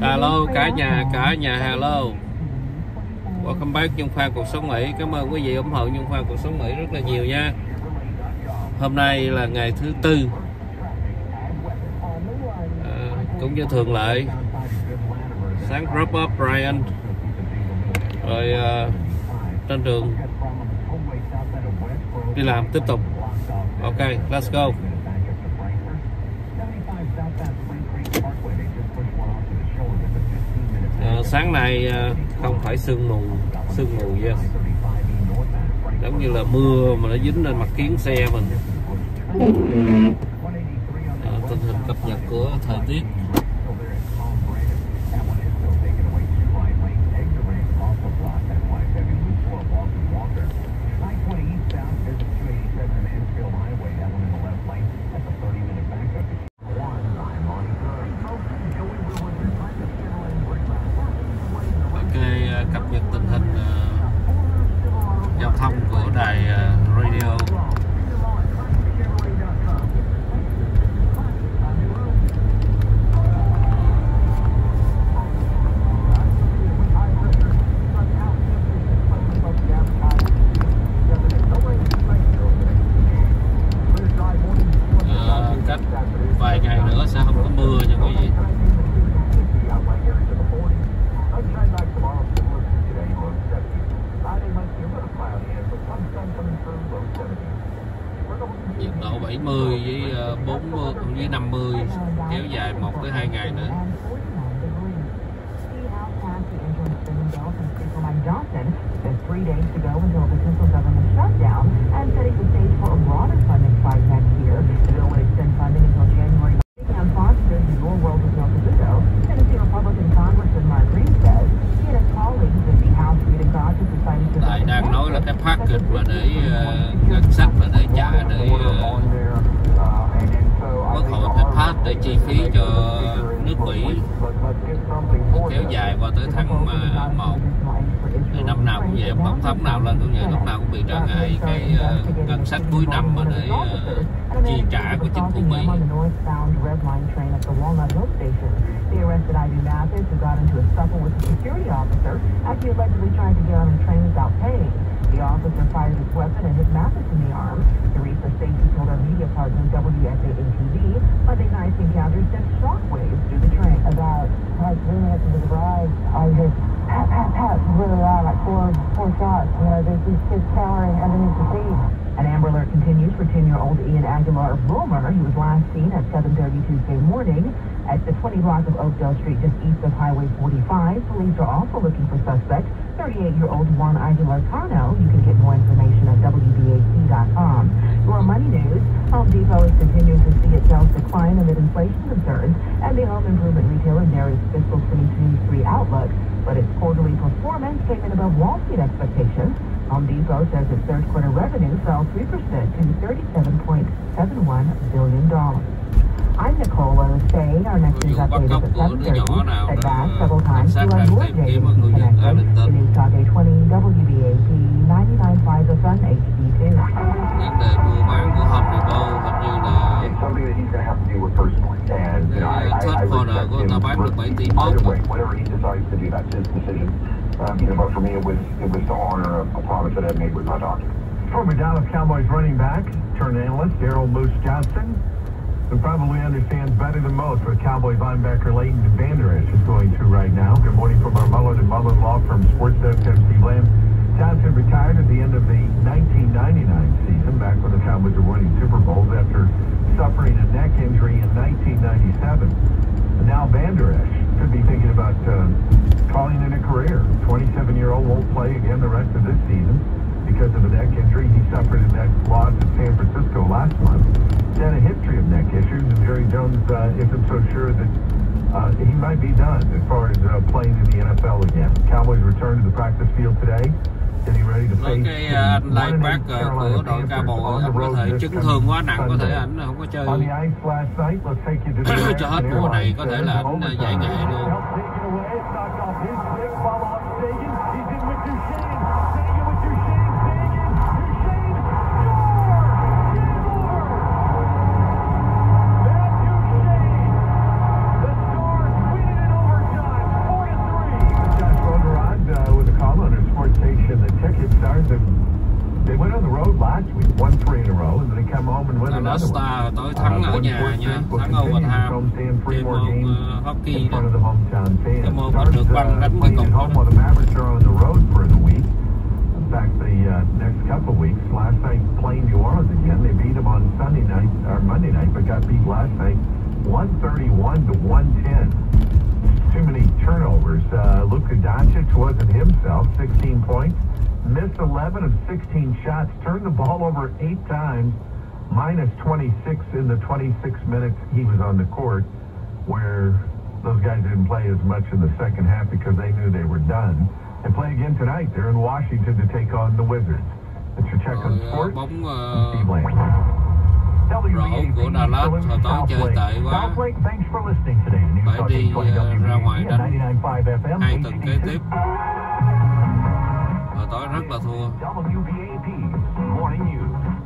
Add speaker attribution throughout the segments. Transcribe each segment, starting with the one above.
Speaker 1: Hello cả nhà hello. Welcome back Nhân Khoa Cuộc Sống Mỹ. Cảm ơn quý vị ủng hộ Nhân Khoa Cuộc Sống Mỹ rất là nhiều nha. Hôm nay là ngày thứ Tư, cũng như thường lệ, sáng drop up Brian, rồi trên đường đi làm tiếp tục. Ok, let's go. Sáng nay không phải sương mù yes. Giống như là mưa mà nó dính lên mặt kiến xe mình. Tình hình cập nhật của thời tiết. Cập nhật tình hình giao thông của đài radio. Cách vài ngày nữa sẽ không có mưa nha quý vị. Nhiệt độ 70 với 40 với 50 kéo dài 1 tới 2 ngày nữa. Tại đang nói là cái package mà để ngân sách và để trả để quốc hội phải pass để chi phí cho nước Mỹ kéo dài qua tới tháng 1. Thì năm nào cũng vậy, tổng thống nào lên cũng vậy, lúc nào cũng bị trở ngại cái ngân sách cuối năm mà để chi trả của chính phủ Mỹ. The arrested ID Mathis, who got into a scuffle with a security officer after he allegedly tried to get on a train without paying. The officer fired his weapon and hit Mathis in the arm. Teresa Stacey told our media partner WSAA-TV Monday night's encounter sent shockwaves through the train. About 3 minutes into the ride, I heard pat, pat, pat, really loud, like four shots. You know, there's these kids cowering underneath the seat. An Amber Alert continues for 10-year-old Ian Aguilar Boomer. He was last seen at 7:30 Tuesday morning at the 20 block of Oakdale Street, just east of Highway 45. Police are also looking for suspect, 38-year-old Juan Aguilar Cano. You can get more information at WBAC.com. Your money news: Home Depot is continuing to see its sales decline amid inflation concerns, and the home improvement retailer narrows fiscal 2023 outlook, but its quarterly performance came in above Wall Street expectations. Home Depot says its third quarter revenue fell 3% to $37.71 billion. I'm Nicole Say. Our next news update is at 7:30. At back several times to our North J connected to News Talk 820 WBAP 99.5 FM HD2.
Speaker 2: Vấn đề mua bán của Home Depot hình như là third quarter của người ta bán được 7 tỷ mốt. But for me, it was to honor a promise that I made with my doctor.
Speaker 3: Former Dallas Cowboys running back, turned analyst, Daryl Moose Johnson, who probably understands better than most what Cowboys linebacker Leighton Vander Esch is going through right now. Good morning from our Mullen & Mullen law firm, Sports Desk, Steve Lamb. Johnson retired at the end of the 1999 season, back when the Cowboys were winning Super Bowls, after suffering a neck injury in 1997. And now Vander Esch could be thinking about calling it a career. 27-year-old won't play again the rest of this season because of a neck injury he suffered in that loss at San Francisco last month. He had a history of neck issues, and Jerry Jones isn't so sure that he might be done as far as playing in the NFL again. Cowboys return to the practice field today.
Speaker 1: Cái anh linebacker của đội Cowboys, anh có thể chấn thương quá nặng, có thể anh không có chơi cho hết mùa này, có thể là anh giải nghệ luôn.
Speaker 4: Dallas Stars tối thắng ở nhà nha, thắng Overham trên môn hockey đó. Cái môn mà được băng đánh cái cục đó.
Speaker 3: In fact, the next couple of weeks, last night playing New Orleans again, they beat them on Sunday night or Monday night, but got beat last night 131-110. Too many turnovers. Luka Doncic wasn't himself. 16 points, missed 11 of 16 shots, turned the ball over 8 times, minus 26 in the 26 minutes he was on the court, where those guys didn't play as much in the second half because they knew they were done. And play again tonight. They're in Washington to take on the Wizards. It's your check on sports.
Speaker 4: Bóng rổ của Dallas hồi tối chơi tệ quá. Phải đi ra ngoài đánh 2 tuần kế tiếp. Hồi tối rất là thua.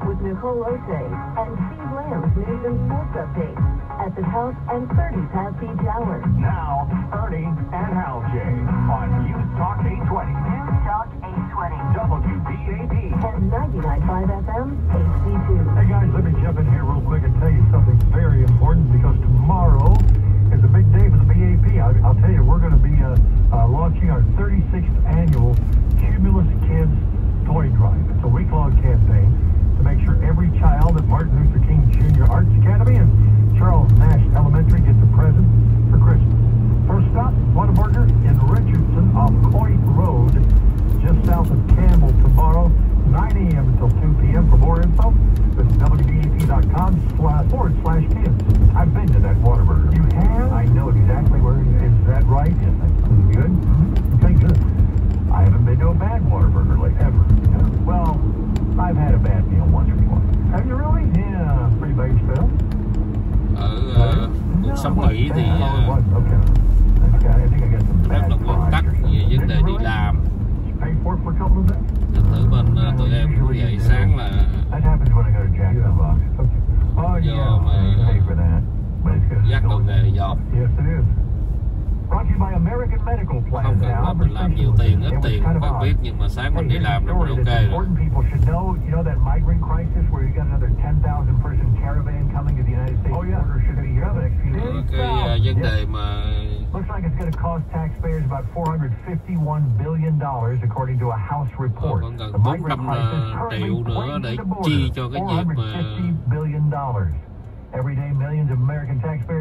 Speaker 1: With Nicole Ote and Steve Lamb's news and sports update at the House and 30 past each hour.
Speaker 2: Now, Ernie and Hal J on News Talk 820.
Speaker 1: News Talk 820.
Speaker 2: WBAP.
Speaker 1: And 99.5 FM, HD2.
Speaker 3: Hey guys, let me jump in here real quick and tell you something very important because tomorrow is a big day for the BAP. I'll tell you, we're going to be launching our 36th annual Cumulus Kids Toy Drive. It's a week-long campaign to make sure every child at Martin Luther King Jr. Arts Academy and Charles Nash Elementary gets a present for Christmas. First stop, Whataburger in Richardson off Coit Road, just south of Campbell tomorrow, 9 a.m. until 2 p.m. For more info, visit WBAP.com/kids. I've been to that Whataburger. You have? I know exactly where it is. Is that right? Yes. Good? Okay, good. I haven't been to a bad Whataburger like ever. Well, I've had a bad meal once before. Have you really? Yeah, pretty big still.
Speaker 4: Ở cuộc sống Mỹ thì rất là nguyên tắc về vấn đề đi làm. Thành thử bên tụi em cũng vậy, sáng là do mà dắt đầu nghề dọn. Không cần là mình làm nhiều tiền, ít tiền không cần biết, nhưng mà sáng mình đi làm là mình ok rồi. Cái vấn đề mà còn gần 400 triệu nữa để chi cho cái việc mà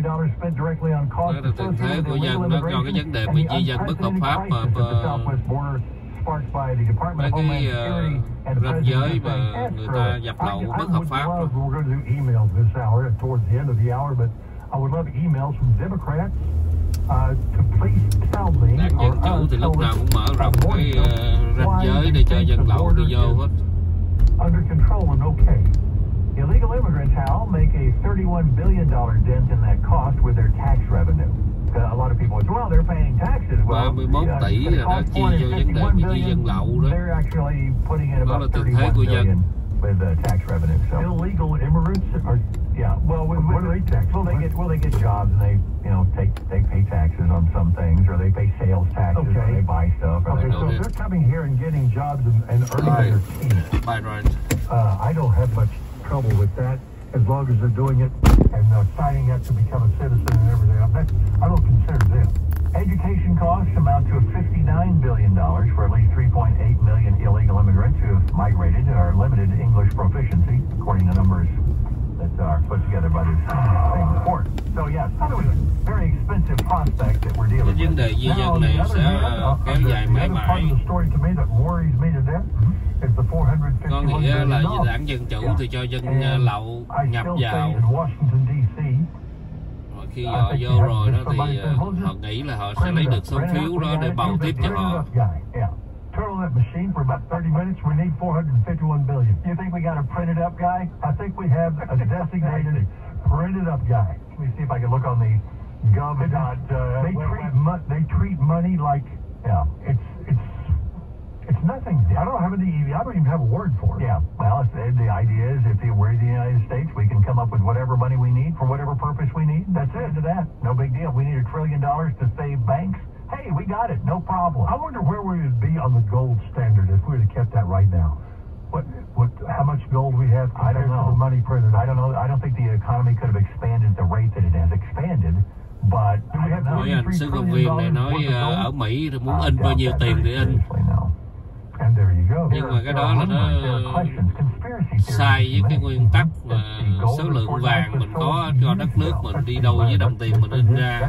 Speaker 4: đó là tiền thuế của dân, nó cho cái vấn đề mà di dân bất hợp pháp mà mấy cái ranh giới mà người ta nhập lậu bất hợp pháp. Đảng Dân Chủ thì lúc nào cũng mở rộng cái ranh giới để cho dân lậu đi vô hết.
Speaker 3: Illegal immigrants, Hal, make a $31 billion dent in that cost with their tax revenue. A lot of people as well, they're paying taxes.
Speaker 4: 31 tỷ là đã chi cho vấn đề mà di dân lậu đó. Đó là tiền thuế của dân.
Speaker 3: With tax revenue. So illegal immigrants are, yeah. Well, what do they tax? Well, they get jobs and they, they pay taxes on some things, or they pay sales taxes, or they buy stuff. Okay, so if they're coming here and getting jobs and earning their keys.
Speaker 4: Right.
Speaker 3: I don't have much trouble with that as long as they're doing it and signing up to become a citizen and everything else. I don't consider them. Education costs amount to $59 billion for at least 3.8 million illegal immigrants who have migrated and are limited English proficiency, according to numbers that are put together by this same report. So yes, it's a very expensive prospect that we're dealing with.
Speaker 4: Vấn đề di dân này sẽ kéo dài mãi mãi. Có nghĩa là đảng Dân Chủ thì cho dân lậu nhập vào. Rồi khi họ vô rồi đó thì họ nghĩ là họ sẽ lấy được số phiếu đó để bầu tiếp cho họ.
Speaker 3: Turtle that machine for about 30 minutes, we need $451 billion. You think we got a printed up guy? I think we have a designated printed up guy. Let me see if I can look on the gov. They treat money like, it's nothing. I don't even have a word for it. Yeah, well, the idea is if we're in the United States, we can come up with whatever money we need for whatever purpose we need. That's it. To that, no big deal. We need $1 trillion to save banks. Hey, we got it, no problem. I wonder where we would be on the gold standard if we would have kept that right now. How much gold we have? I don't know. Money printed. I don't know. I don't think the economy could have expanded at the rate that it has expanded. But
Speaker 4: nói anh sứ công viên này nói ở Mỹ thì muốn in bao nhiêu tiền để in. Nhưng mà cái đó là nó sai với cái nguyên tắc mà số lượng vàng mình có cho đất nước mình đi đâu với đồng tiền mình in ra.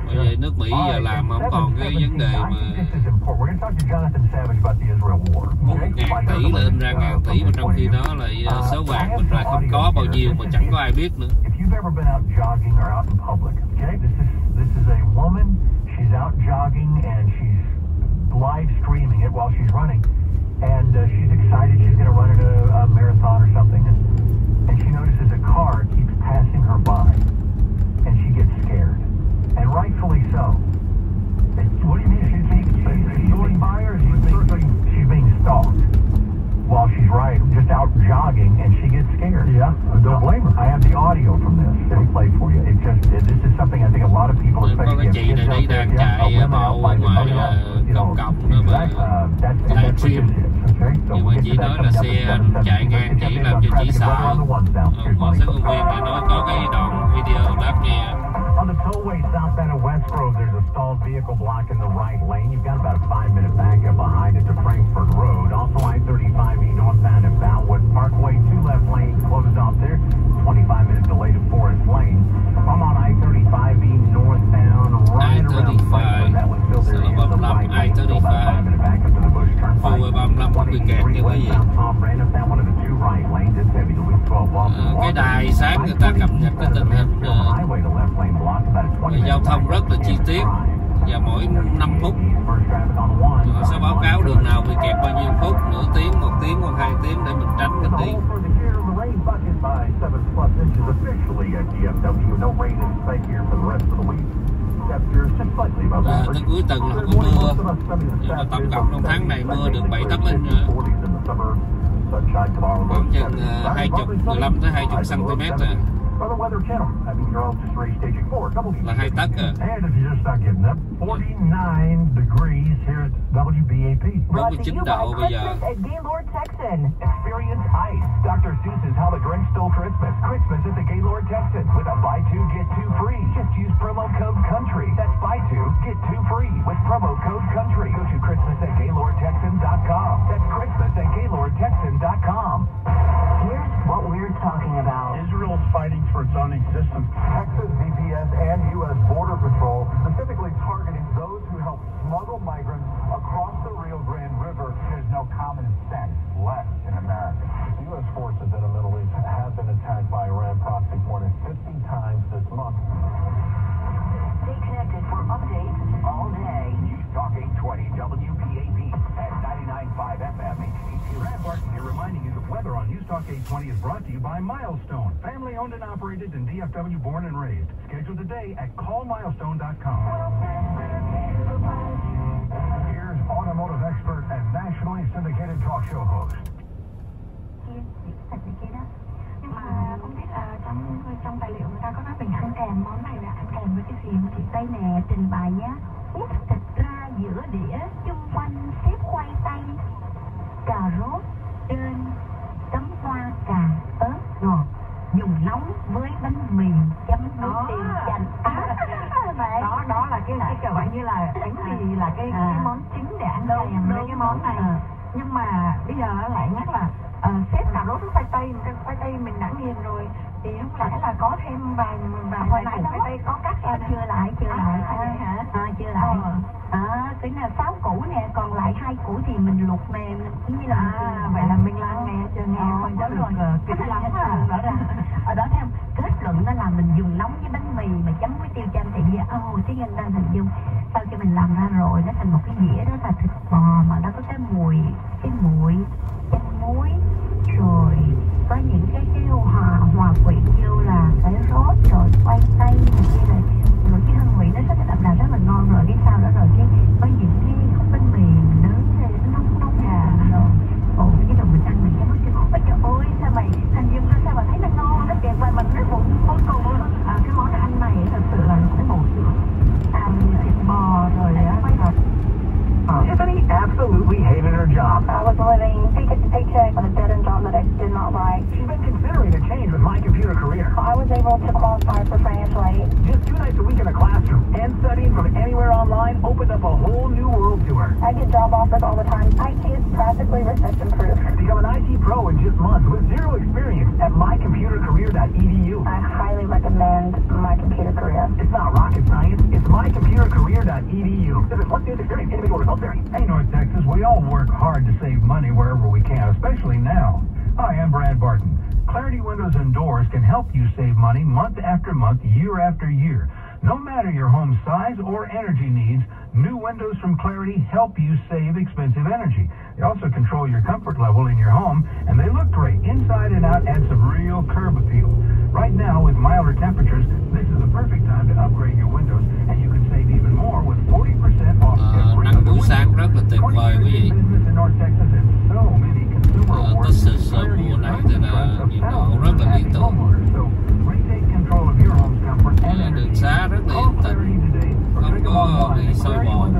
Speaker 4: Bởi vậy nước Mỹ giờ làm không còn cái vấn đề mà muốn 1.000 tỷ là in ra 1.000 tỷ, mà trong khi đó là số vàng mình lại không có bao nhiêu mà chẳng có ai biết nữa.
Speaker 3: Live streaming it while she's running, and she's excited she's going to run in a marathon or something, and she notices a car keeps passing her by, and she gets scared, and rightfully so. What do you mean? She's going by, or she's being stalked while she's just out jogging, and she gets scared. Yeah, don't blame her. I have the audio from this. I'll play for you. This is something I think a lot of people, especially kids out there,
Speaker 4: công cộng đó mà livestream, nhưng mà chị nói là xe chạy ngang chỉ làm cho chị sợ. Một số công viên này nói có cái đoạn video bác nghe.
Speaker 3: On the tollway southbound of West Grove, there's a stalled vehicle blocking the right lane. You've got about a 5-minute backup behind it to Frankfurt Road. Also, I-35E northbound at Bellwood Parkway, 2 left lanes closed off there. 25-minute delay to Forest Lane. I'm on I-35E northbound right around Frankfurt. That was still there.
Speaker 4: I-35 Phôi 35 có bị kẹt như quý vị. Cái đài sáng người ta cập nhật cái tình hình giao thông rất là chi tiết và mỗi 5 phút họ sẽ báo cáo đường nào bị kẹt bao nhiêu phút, nửa tiếng, 1 tiếng hoặc 2 tiếng để mình tránh mình đi. Tới cuối tuần là không có mưa, nhưng mà tổng cộng trong tháng này mưa được 7-8 inch khoảng chừng 15 tới 20 cm là 2 tấc à. 49 độ bây giờ.
Speaker 3: Experience ice. Dr. Seuss's How the Grinch Stole Christmas. Christmas at the Gaylord Texan with a buy 2 get 2 free. Just use promo code COUNTRY. That's buy 2 get 2 free with promo code COUNTRY. Go to Christmas@GaylordTexan.com. That's Christmas@GaylordTexan.com.
Speaker 1: Here's what we're talking about.
Speaker 3: Israel's fighting for its own existence. Texas DPS and U.S. Border Patrol specifically targeting those who help smuggle migrants across the Rio Grande River. There's no common sense left in America. U.S. forces in the Middle East have been attacked by Iran proxies more than 50 times this month.
Speaker 1: Stay connected for updates all day.
Speaker 3: News Talk 820 WPAP at 99.5 FM HD2. Brad Barton here reminding you that weather on News Talk 820 is brought to you by Milestone. Family owned and operated in DFW, born and raised. Schedule today at callmilestone.com. Here's automotive expert and nationally syndicated talk show host.
Speaker 5: Nhưng mà không biết là trong tài liệu người ta có nói mình ăn kèm món này là ăn kèm với cái gì mà chị Tây nè trình bày nhá. Úp thịt ra giữa đĩa, chung quanh xếp khoai tây, cà rốt trên chấm hoa cà ớt ngọt, dùng nóng với bánh mì chấm nước tiêu chanh. Đó là cái gọi như là bánh mì là cái món chính để ăn kèm với cái món này. Nhưng mà bây giờ lại nhắc là xếp cà rốt với khoai tây mình đã nghiền rồi thì không lẽ là có thêm vài khoai tây có cắt ra chưa lại hả? Chưa lại. Cái là 6 củ nè, còn lại 2 củ thì mình luộc mềm như là vậy là mình làm nè chờ nghe không có được kỹ lắm ở đó theo kết luận đó là mình dùng nóng với bánh mì mà chấm với tiêu chanh thì cái nhân đang hình dung sau khi mình làm ra rồi nó thành một cái dĩa đó là thịt bò mà nó có cái mùi chanh muối rồi có những cái hòa quyện vô là cà rốt rồi khoai tây này kia này rồi cái hương vị nó rất là đậm đà rất là ngon rồi cái sau đó rồi cái có những cái khúc bánh mì nướng nó nóng rồi cái đầu mình ăn mình cái ôi trời ơi sao mày hình dung ra sao mà thấy nó ngon nó kẹt vào mình nó bụng cuối cùng cái món ăn này thật sự là cái bột thịt bò rồi quay rồi able to qualify for financial aid.
Speaker 6: Just 2 nights a week in a classroom and studying from anywhere online opened up a whole new world to her.
Speaker 5: I get job offers all the time. IT is practically recession-proof.
Speaker 6: Become an IT pro in just months with zero experience at mycomputercareer.edu.
Speaker 5: I highly recommend My Computer Career.
Speaker 6: It's not rocket science. It's mycomputercareer.edu. Visit What's News Experience Individual Results Vary.
Speaker 7: Hey, North Texas, we all work hard to save money wherever we can, especially now. Hi, I'm Brad Barton. Clarity Windows and Doors can help you save money month after month, year after year. No matter your home size or energy needs, new windows from Clarity help you save expensive energy. They also control your comfort level in your home, and they look great inside and out, add some real curb appeal. Right now, with milder temperatures, this is the perfect time to upgrade your windows, and you can save even more with 40% off every
Speaker 4: nắng
Speaker 7: other
Speaker 4: buổi sáng
Speaker 7: window.
Speaker 4: rất là tuyệt vời quý vị.
Speaker 7: Business in North Texas and so many consumer awards.
Speaker 4: Texas mùa này thì là nhiệt độ rất là lý tưởng. Đường xá rất là yên tĩnh, không có bị sôi bộn.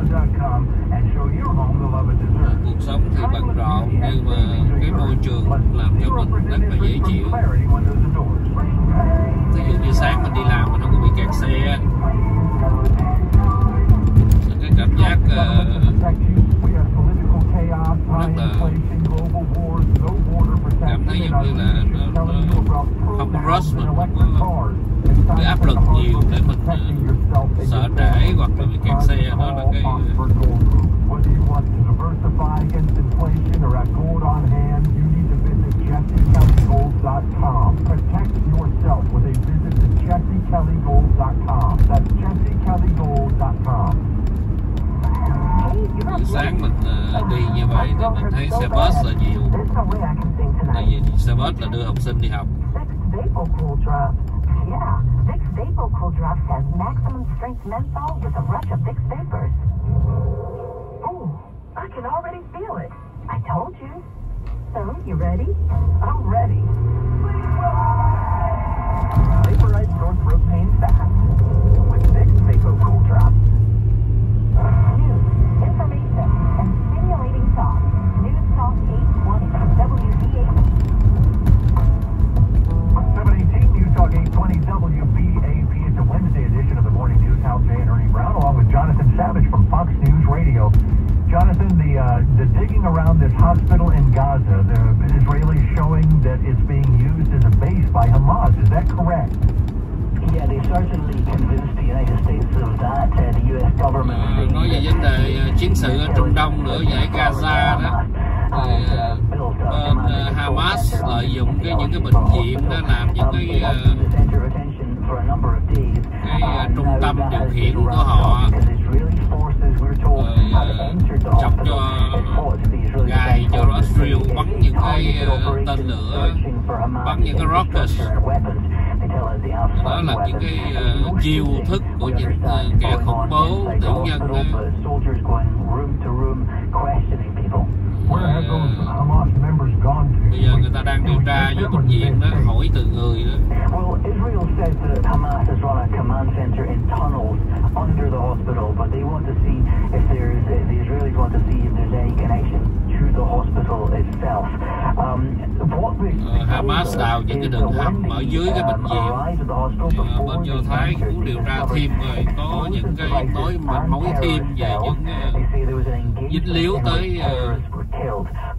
Speaker 4: Cuộc sống thì bận rộn nhưng mà cái môi trường làm cho mình rất là dễ chịu. Ví dụ như sáng mình đi làm mình không có bị kẹt xe. Cái cảm giác rất là cảm thấy giống như là nó không có rush, mình không có cái áp lực nhiều để mình sợ trễ hoặc là bị kẹt xe. Đó là cái buổi sáng mình đi như vậy thì mình thấy xe bus là nhiều, tại vì xe bus là đưa học sinh đi học.
Speaker 5: Yeah, Vicks Vapor Cool Drops has maximum strength menthol with a rush of Vicks Vapors. Ooh, I can already feel it. I told you. So, you ready? I'm ready.
Speaker 6: Vaporize sore throat pain fast with Vicks Vapor Cool Drops.
Speaker 5: News, information, and stimulating thought. News Talk 820 WVAP.
Speaker 7: 718 News Talk 820 WBAP. It's a Wednesday edition of the Morning News. Hal Jay and Ernie Brown, along with Jonathan Savage from Fox News Radio. Jonathan, the digging around this hospital in Gaza, the Israelis showing that it's being used as a base by Hamas. Is that correct?
Speaker 6: Yeah, they certainly convinced the United States of that. The U.S. government.
Speaker 4: Nói về vấn đề chiến sự ở Trung Đông nữa, giải Gaza đó, bên Hamas lợi dụng những cái bệnh viện đó làm những cái trung tâm điều khiển của họ, chọc cho gài cho Israel bắn những cái tên lửa, bắn những cái rockets. Đó là những cái chiêu thức của những kẻ khủng bố tiểu nhân đó. Bây giờ người ta đang điều tra vô bệnh viện đó, hỏi từ người đó.
Speaker 6: Well, Israel says that Hamas has run a command center in tunnels under the hospital, but they want to see if there's the Israelis want to see if there's any connection to the hospital itself.
Speaker 4: Hamas đào những cái đường hầm ở dưới cái bệnh viện. Bên Do Thái cũng điều tra thêm rồi, có những cái mối thêm về những dính líu tới.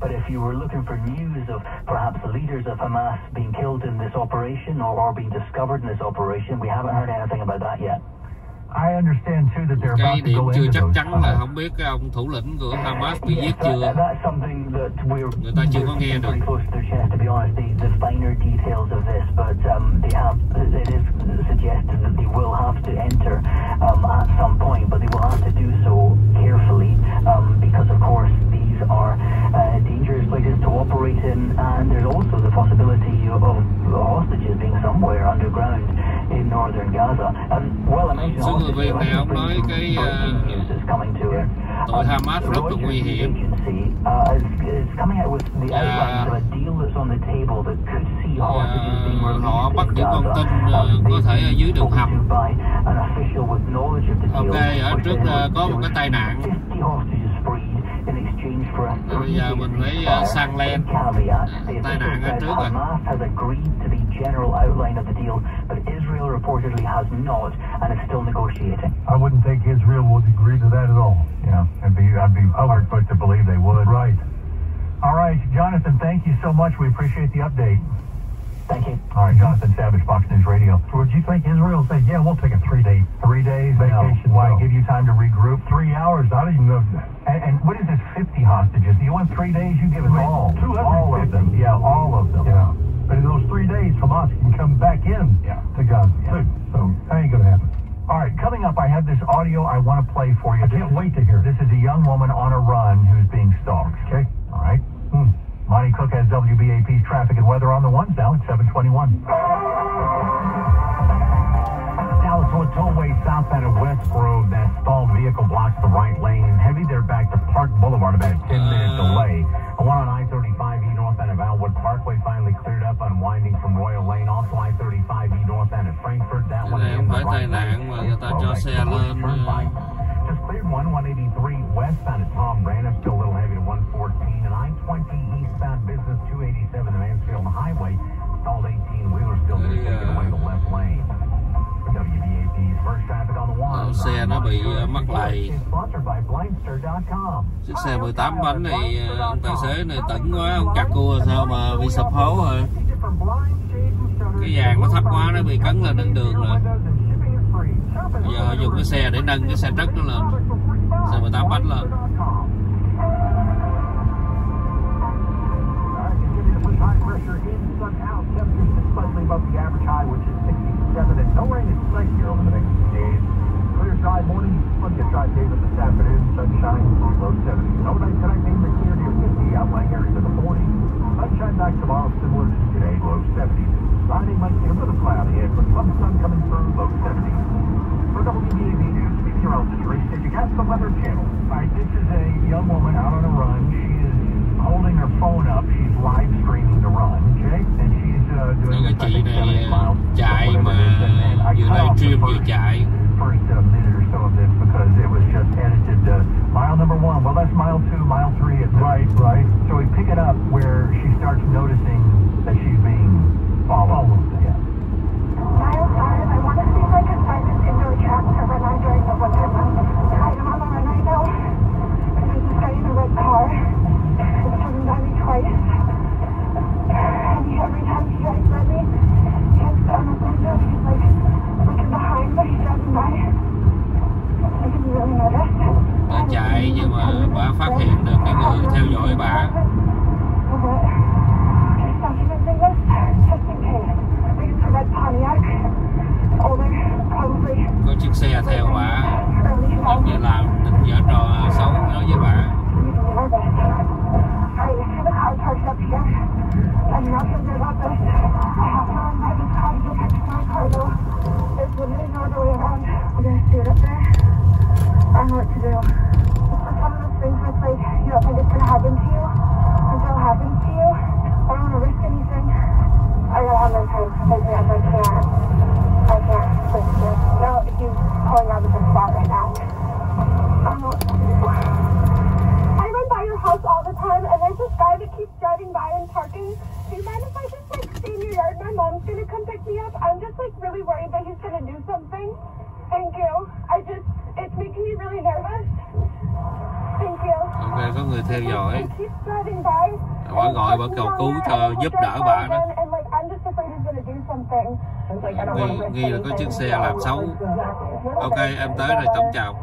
Speaker 6: But if you were looking for news of perhaps the leaders of Hamas being killed in this operation or being discovered in this operation, we haven't heard anything about that yet.
Speaker 7: I understand too that they're
Speaker 4: cái
Speaker 7: about to
Speaker 4: điểm
Speaker 7: go
Speaker 4: chưa
Speaker 7: into
Speaker 4: chắc
Speaker 7: those
Speaker 4: chắn là không biết cái ông thủ lĩnh của Hamas bị giết chưa. Người ta chưa có nghe được.
Speaker 6: The finer details of this, but it is suggested that they will have to enter at some point, but they will have to do so carefully because, of course, these are dangerous places to operate in, and there's also the possibility of hostages being somewhere underground in northern Gaza. And well, I mentioned
Speaker 4: người Việt này ông nói cái tụi Hamas rất là nguy hiểm. Họ bắt những con tin có thể ở dưới đường hầm. Ok, ở trước có một cái tai nạn. Bây giờ mình phải sang len. Tai nạn ở trước rồi.
Speaker 6: Hamas has agreed to the general outline of the deal, but Israel reportedly has not and is still negotiating.
Speaker 3: I wouldn't think Israel would agree to that at all. Yeah, I'd be hard put to believe they would. Right. All right, Jonathan, thank you so much. We appreciate the update.
Speaker 6: Thank you.
Speaker 3: All right, Jonathan Savage, Fox News Radio. So would you think Israel said, yeah, we'll take a 3 days vacation? No. Why? No. Give you time to regroup? 3 hours? I don't even know. And what is this, 50 hostages? You want 3 days? You give us all. 250. All of them. Yeah, all of them. Yeah. But in those 3 days, Hamas can come back in to Gaza. Yeah. So that ain't going to happen. All right, coming up, I have this audio I want to play for you. I can't wait to hear it. This is a young woman on a run who's being stalked. Okay? All right. Monty Cook has WBAP's traffic and weather on the ones now at 7:21. Now to a tollway southbound of West Grove. That stalled vehicle blocks the right lane. Heavy there back to Park Boulevard, about a 10-minute delay. One on I-35E northbound of Alwood Parkway finally cleared up, unwinding from Royal Lane. Also I-35E northbound of Frankfurt. That one in the right lane. Just cleared 183 westbound of Tom Brandon, still a little heavy to 114, and I-20 eastbound business 287 to Mansfield Highway, stalled 18-wheeler still taking away the left lane. For WBAP's first traffic on the one.
Speaker 4: Xe nó bị mắc lầy.
Speaker 6: Sponsored by Blindster.com.
Speaker 4: Chiếc xe 18 bánh này, ông tài xế này tỉnh quá, ông chặt cua sao mà bị sập hố rồi. Cái vàng nó thấp quá, nó bị cấn lên đến đường rồi. Bây giờ dùng cái xe để nâng cái xe trất nó lên, xe 18 bánh lên.
Speaker 3: This is a young woman out on a run. She is holding her phone up. She's live streaming the run, okay? And she's doing
Speaker 4: cái chị này chạy mà vừa livestream vừa chạy.
Speaker 3: First minute or so of this because it was just edited to mile number 1. Well, that's mile 2, mile 3. Right. So we pick it up where she starts noticing that she's being followed. Yeah.
Speaker 5: Mile 5, I want to see if I can find this indoor track to run on during the winter months. I'm on the run right now. There's this guy in a red car. It's coming by me twice. And every time he drives by me, he has on the window, he's like looking behind, but he's driving by. Making me really nervous.
Speaker 4: Bà chạy nhưng mà bà phát hiện được cái người theo dõi bà. Có chiếc xe theo bà, ông giờ làm định giở trò xấu nói với bà. Ok, có người theo dõi. Bà gọi bà cầu cứu cho giúp đỡ bà đó. Nghi là có chiếc xe làm xấu. Ok, em tới rồi, tổng chào.